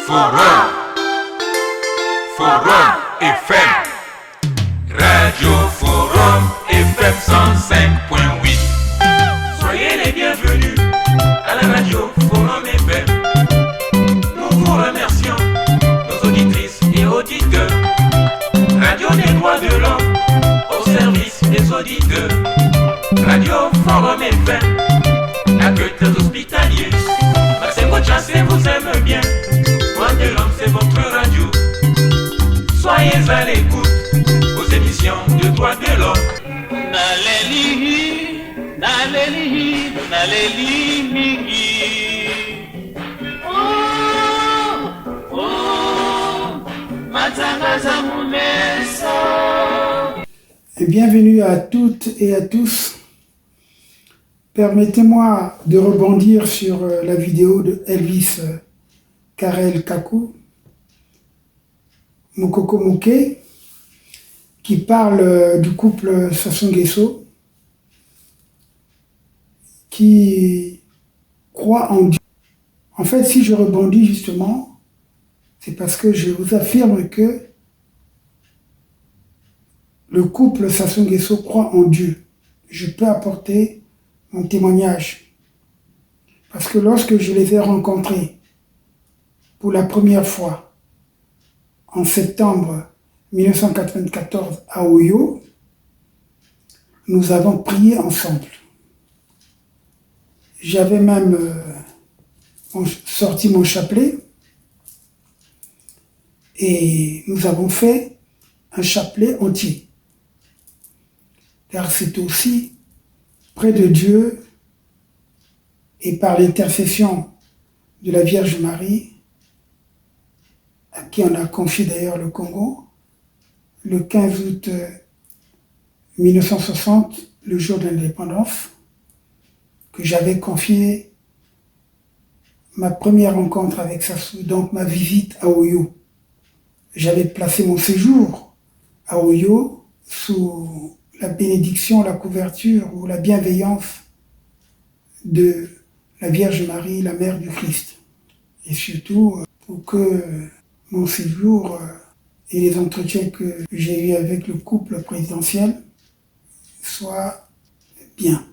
Forum, Forum FM, Radio Forum FM 105.8. Soyez les bienvenus à la Radio Forum FM. Nous vous remercions, nos auditrices et auditeurs. Radio des droits de l'homme au service des auditeurs. Radio Forum FM, accueil des hospitaliers. Maxime Chassé vous aime bien. Droits de l'homme, c'est votre radio. Soyez à l'écoute aux émissions de droits de l'homme. Naleli, naleli, naleli, oh, oh, matangaza muneso. Et bienvenue à toutes et à tous. Permettez-moi de rebondir sur la vidéo de Elvis Karel Kaku, Mokoko Moké, qui parle du couple Sassou Nguesso, qui croit en Dieu. En fait, si je rebondis justement, c'est parce que je vous affirme que le couple Sassou Nguesso croit en Dieu. Je peux apporter mon témoignage. Parce que lorsque je les ai rencontrés pour la première fois en septembre 1994 à Oyo, nous avons prié ensemble. J'avais même sorti mon chapelet et nous avons fait un chapelet entier. Car c'est aussi près de Dieu et par l'intercession de la Vierge Marie, à qui on a confié d'ailleurs le Congo, le 15 août 1960, le jour de l'indépendance, que j'avais confié ma première rencontre avec Sassou, donc ma visite à Oyo. J'avais placé mon séjour à Oyo sous la bénédiction, la couverture ou la bienveillance de la Vierge Marie, la Mère du Christ. Et surtout, pour que mon séjour et les entretiens que j'ai eus avec le couple présidentiel soient bien.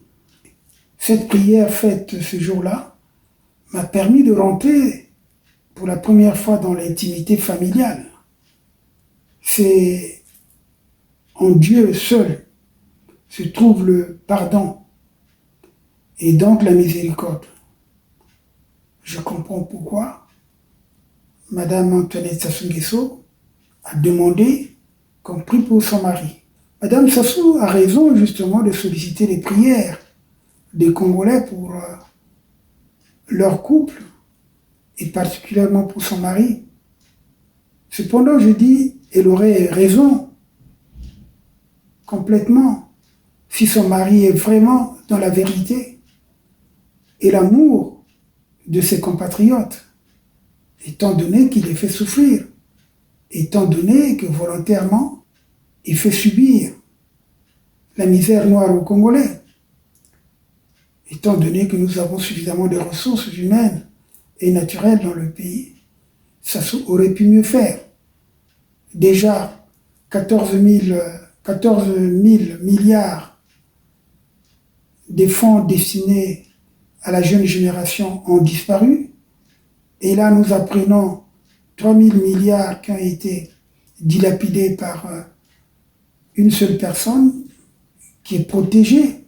Cette prière faite ce jour-là m'a permis de rentrer pour la première fois dans l'intimité familiale. C'est en Dieu seul se trouve le pardon et donc la miséricorde. Je comprends pourquoi Madame Antoinette Sassou Nguesso a demandé qu'on prie pour son mari. Madame Sassou a raison justement de solliciter les prières des Congolais pour leur couple et particulièrement pour son mari. Cependant, je dis, elle aurait raison complètement si son mari est vraiment dans la vérité et l'amour de ses compatriotes, étant donné qu'il les fait souffrir, étant donné que volontairement, il fait subir la misère noire aux Congolais, étant donné que nous avons suffisamment de ressources humaines et naturelles dans le pays, ça aurait pu mieux faire. Déjà, 14 000 milliards des fonds destinés à la jeune génération ont disparu. Et là, nous apprenons 3 000 milliards qui ont été dilapidés par une seule personne qui est protégée,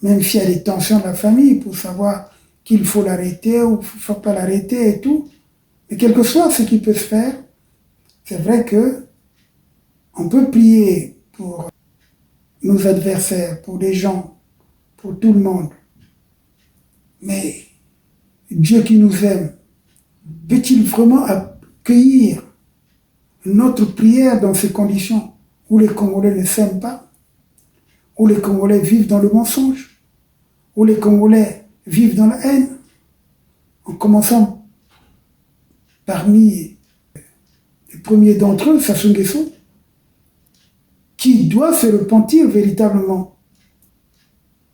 même s'il y a des tensions dans la famille pour savoir qu'il faut l'arrêter ou qu'il ne faut pas l'arrêter et tout. Mais quel que soit ce qui peut se faire, c'est vrai que on peut prier pour nos adversaires, pour des gens, pour tout le monde. Mais Dieu qui nous aime, peut-il vraiment accueillir notre prière dans ces conditions où les Congolais ne s'aiment pas, où les Congolais vivent dans le mensonge, où les Congolais vivent dans la haine, en commençant parmi les premiers d'entre eux, Sassou Nguesso, qui doit se repentir véritablement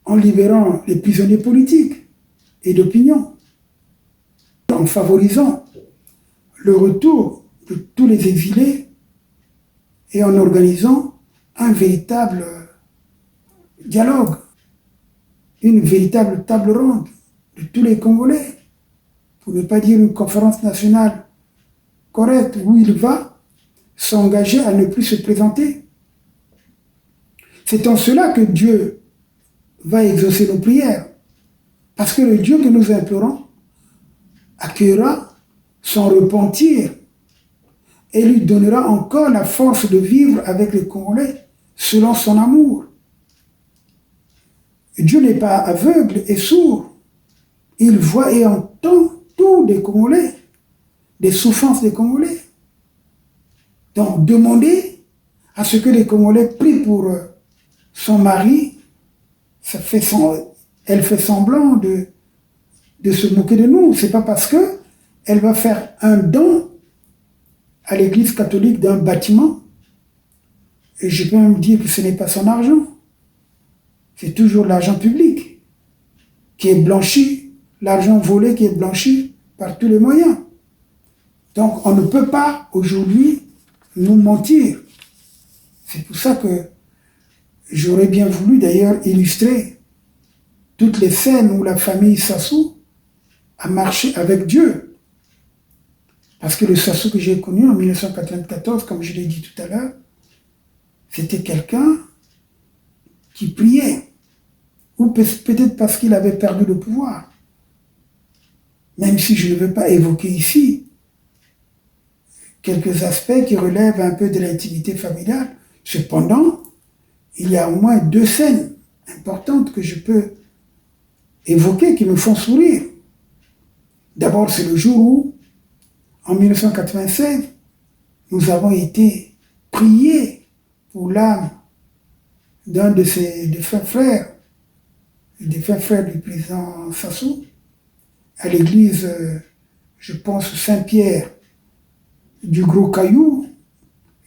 en libérant les prisonniers politiques et d'opinion, en favorisant le retour de tous les exilés et en organisant un véritable dialogue, une véritable table ronde de tous les Congolais, pour ne pas dire une conférence nationale correcte où il va s'engager à ne plus se présenter. C'est en cela que Dieu va exaucer nos prières, parce que le Dieu que nous implorons accueillera son repentir et lui donnera encore la force de vivre avec les Congolais selon son amour. Dieu n'est pas aveugle et sourd. Il voit et entend tout des Congolais, des souffrances des Congolais. Donc, demandez à ce que les Congolais prient pour son mari. Elle fait semblant de se moquer de nous. C'est pas parce que elle va faire un don à l'église catholique d'un bâtiment, et je peux même dire que ce n'est pas son argent. C'est toujours l'argent public qui est blanchi, l'argent volé qui est blanchi par tous les moyens. Donc on ne peut pas aujourd'hui nous mentir. C'est pour ça que j'aurais bien voulu d'ailleurs illustrer toutes les scènes où la famille Sassou a marché avec Dieu. Parce que le Sassou que j'ai connu en 1994, comme je l'ai dit tout à l'heure, c'était quelqu'un qui priait, ou peut-être parce qu'il avait perdu le pouvoir. Même si je ne veux pas évoquer ici quelques aspects qui relèvent un peu de l'intimité familiale, cependant, il y a au moins 2 scènes importantes que je peux évoquer qui me font sourire. D'abord, c'est le jour où, en 1996, nous avons été priés pour l'âme d'un de ses défunts frères du président Sassou, à l'église, je pense, Saint-Pierre du Gros Caillou,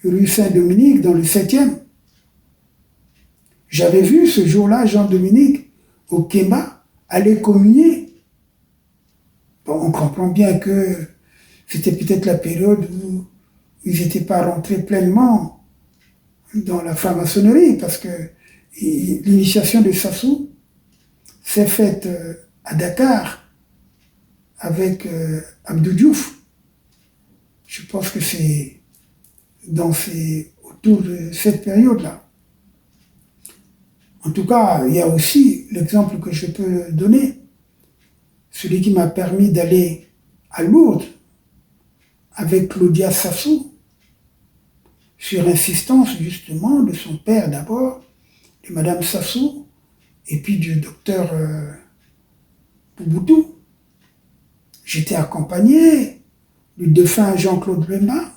rue Saint-Dominique, dans le 7e. J'avais vu ce jour-là Jean-Dominique au Kemba aller communier. Bon, on comprend bien que c'était peut-être la période où ils n'étaient pas rentrés pleinement dans la franc-maçonnerie, parce que l'initiation de Sassou s'est faite à Dakar avec Abdou Diouf. Je pense que c'est autour de cette période-là. En tout cas, il y a aussi l'exemple que je peux donner, celui qui m'a permis d'aller à Lourdes avec Claudia Sassou, sur insistance justement de son père d'abord, de Madame Sassou, et puis du docteur Bouboutou. J'étais accompagné du défunt Jean-Claude Lemba,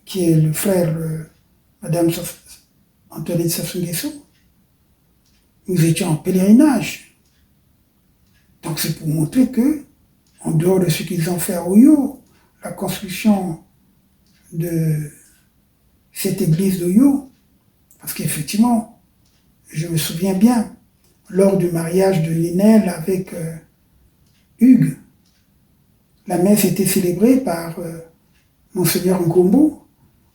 qui est le frère de Madame Antoinette Sassou Nguesso. Nous étions en pèlerinage. Donc c'est pour montrer que, en dehors de ce qu'ils ont fait à Oyo, la construction de cette église d'Oyo, parce qu'effectivement, je me souviens bien, lors du mariage de Ninel avec Hugues, la messe était célébrée par Monseigneur Nkombo,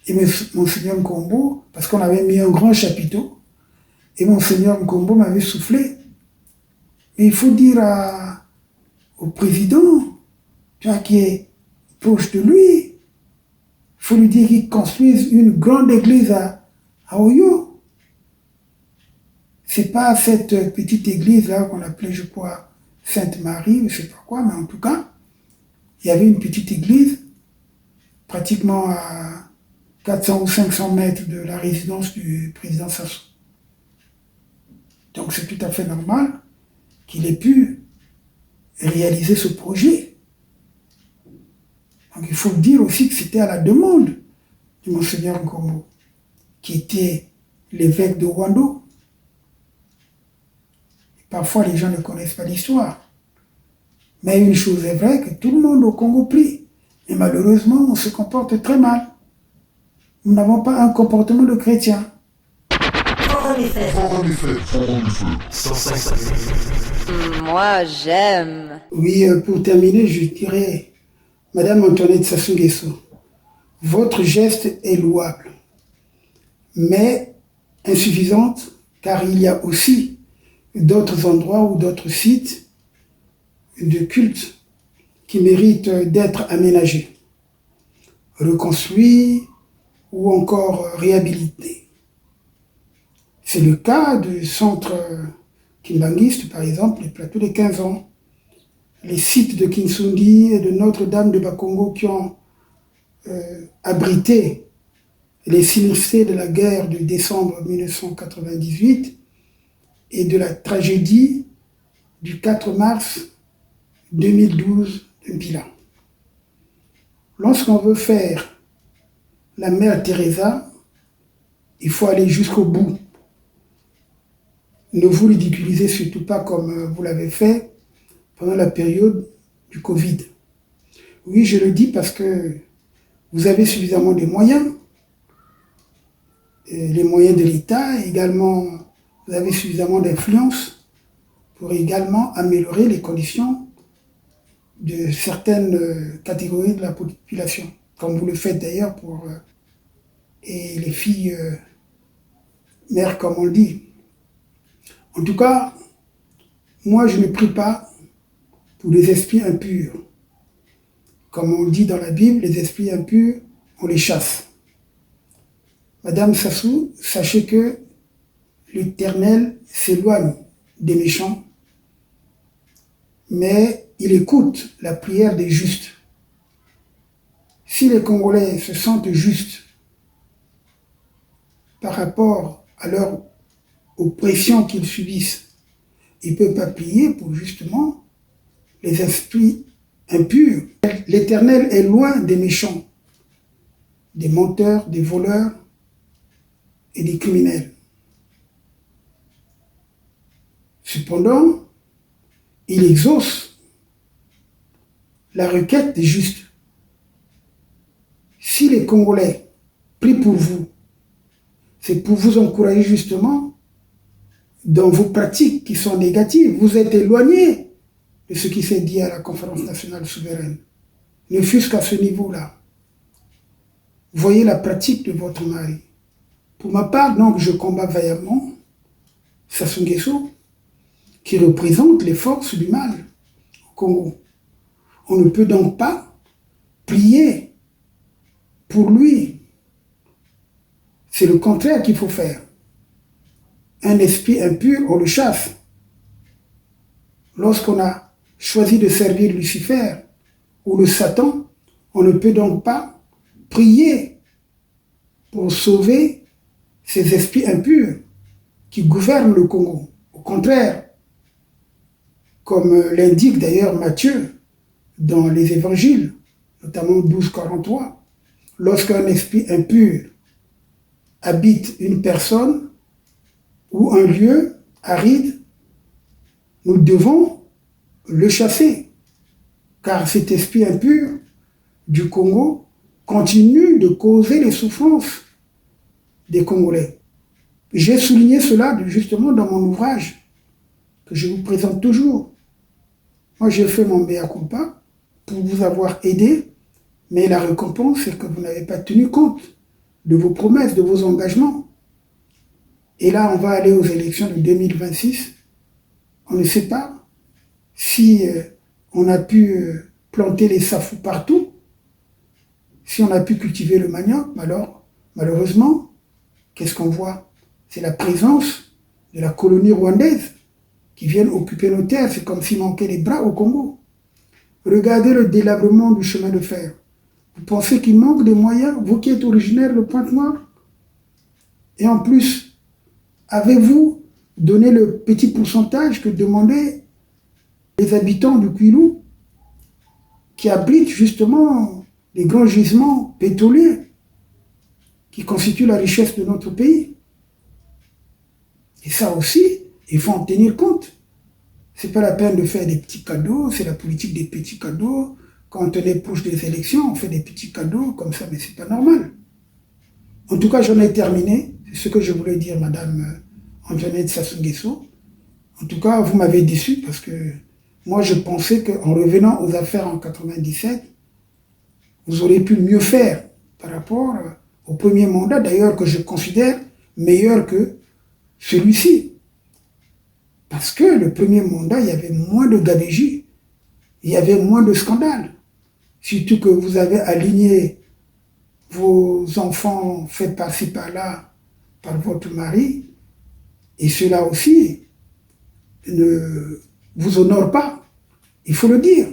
et Monseigneur Nkombo, parce qu'on avait mis un grand chapiteau, et Monseigneur Nkombo m'avait soufflé. Mais il faut dire au président, tu vois, qui est proche de lui, il faut lui dire qu'il construise une grande église à Oyo. C'est pas cette petite église là qu'on appelait, je crois, Sainte-Marie, je sais pas quoi, mais en tout cas, il y avait une petite église, pratiquement à 400 ou 500 mètres de la résidence du président Sassou. Donc c'est tout à fait normal qu'il ait pu réaliser ce projet. Donc il faut dire aussi que c'était à la demande du Monseigneur Nkombo, qui était l'évêque de Wando. Parfois les gens ne connaissent pas l'histoire. Mais une chose est vraie, que tout le monde au Congo prie. Et malheureusement, on se comporte très mal. Nous n'avons pas un comportement de chrétien. Moi, j'aime. Oui, pour terminer, je dirais Madame Antoinette Sassou Nguesso, votre geste est louable, mais insuffisante, car il y a aussi d'autres endroits ou d'autres sites de culte qui méritent d'être aménagés, reconstruits ou encore réhabilités. C'est le cas du centre kimbanguiste, par exemple, les plateaux des 15 ans, les sites de Kinsundi et de Notre-Dame de Bakongo qui ont abrité les sinistrés de la guerre de décembre 1998 et de la tragédie du 4 mars 2012 de Mbila. Lorsqu'on veut faire la mère Teresa, il faut aller jusqu'au bout. Ne vous ridiculisez surtout pas comme vous l'avez fait pendant la période du Covid. Oui, je le dis parce que vous avez suffisamment de moyens, et les moyens de l'État, également vous avez suffisamment d'influence pour également améliorer les conditions de certaines catégories de la population, comme vous le faites d'ailleurs pour et les filles mères, comme on le dit. En tout cas, moi je ne prie pas pour les esprits impurs. Comme on le dit dans la Bible, les esprits impurs, on les chasse. Madame Sassou, sachez que l'Éternel s'éloigne des méchants, mais il écoute la prière des justes. Si les Congolais se sentent justes par rapport à leur oppression qu'ils subissent, ils ne peuvent pas prier pour justement les esprits impurs. L'Éternel est loin des méchants, des menteurs, des voleurs et des criminels. Cependant, il exauce la requête des justes. Si les Congolais prient pour vous, c'est pour vous encourager justement dans vos pratiques qui sont négatives. Vous êtes éloignés de ce qui s'est dit à la conférence nationale souveraine, ne fût-ce qu'à ce niveau-là. Voyez la pratique de votre mari. Pour ma part, donc, je combats vaillamment Sassou Nguesso, qui représente les forces du mal au Congo. On ne peut donc pas prier pour lui. C'est le contraire qu'il faut faire. Un esprit impur, on le chasse. Lorsqu'on a choisi de servir Lucifer ou le Satan, on ne peut donc pas prier pour sauver ces esprits impurs qui gouvernent le Congo. Au contraire, comme l'indique d'ailleurs Matthieu dans les évangiles, notamment 12:43, lorsqu'un esprit impur habite une personne ou un lieu aride, nous devons le chasser, car cet esprit impur du Congo continue de causer les souffrances des Congolais. J'ai souligné cela justement dans mon ouvrage que je vous présente toujours. Moi, j'ai fait mon mea culpa pour vous avoir aidé, mais la récompense, c'est que vous n'avez pas tenu compte de vos promesses, de vos engagements. Et là, on va aller aux élections de 2026. On ne sait pas si on a pu planter les safous partout, si on a pu cultiver le manioc. Alors, malheureusement, qu'est-ce qu'on voit? C'est la présence de la colonie rwandaise qui viennent occuper nos terres. C'est comme s'il manquait les bras au Congo. Regardez le délabrement du chemin de fer. Vous pensez qu'il manque de moyens, vous qui êtes originaire de Pointe-Noire? Et en plus, avez-vous donné le petit pourcentage que demandaient les habitants du Kwilu, qui abritent justement les grands gisements pétroliers qui constituent la richesse de notre pays? Et ça aussi, il faut en tenir compte. C'est pas la peine de faire des petits cadeaux, c'est la politique des petits cadeaux. Quand on est proche des élections, on fait des petits cadeaux comme ça, mais c'est pas normal. En tout cas, j'en ai terminé. C'est ce que je voulais dire, Madame Antoinette Sassou Nguesso. En tout cas, vous m'avez déçu parce que moi, je pensais qu'en revenant aux affaires en 97, vous auriez pu mieux faire par rapport au premier mandat, d'ailleurs que je considère meilleur que celui-ci. Parce que le premier mandat, il y avait moins de gabegie, il y avait moins de scandales. Surtout que vous avez aligné vos enfants faits par-ci par-là par votre mari, et cela aussi ne vous honore pas, il faut le dire.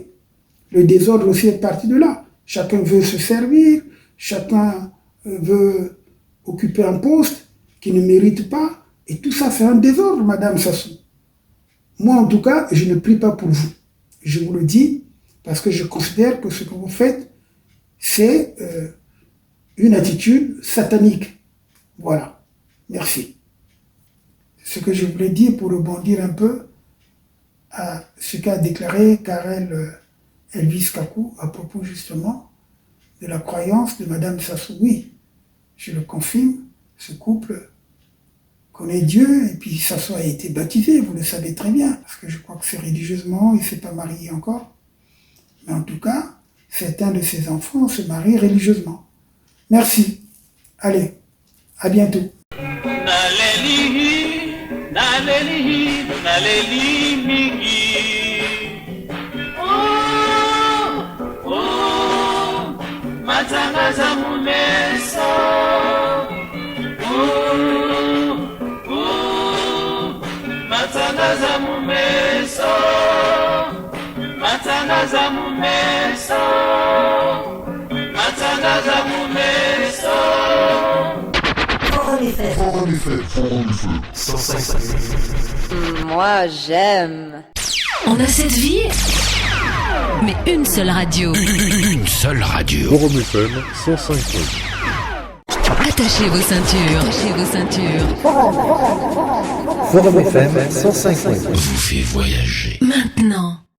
Le désordre aussi est parti de là. Chacun veut se servir, chacun veut occuper un poste qu'il ne mérite pas, et tout ça c'est un désordre, Madame Sassou. Moi en tout cas, je ne prie pas pour vous. Je vous le dis, parce que je considère que ce que vous faites, c'est une attitude satanique. Voilà. Merci. Ce que je voulais dire pour rebondir un peu à ce qu'a déclaré Karel Elvis Kakou à propos justement de la croyance de Madame Sassou. Oui, je le confirme, ce couple connaît Dieu et puis Sassou a été baptisé, vous le savez très bien, parce que je crois que c'est religieusement, il ne s'est pas marié encore. Mais en tout cas, certains de ses enfants se marient religieusement. Merci. Allez, à bientôt. Naleli mingi. Matangaza mumeso. Matangaza mumeso. Matangaza mumeso. Matangaza mumeso. Moi, j'aime. On a cette vie, mais une seule radio. Une seule radio. Forum FM 105. Attachez vos ceintures. Attachez vos ceintures. Forum FM 105. Vous fait voyager. Maintenant.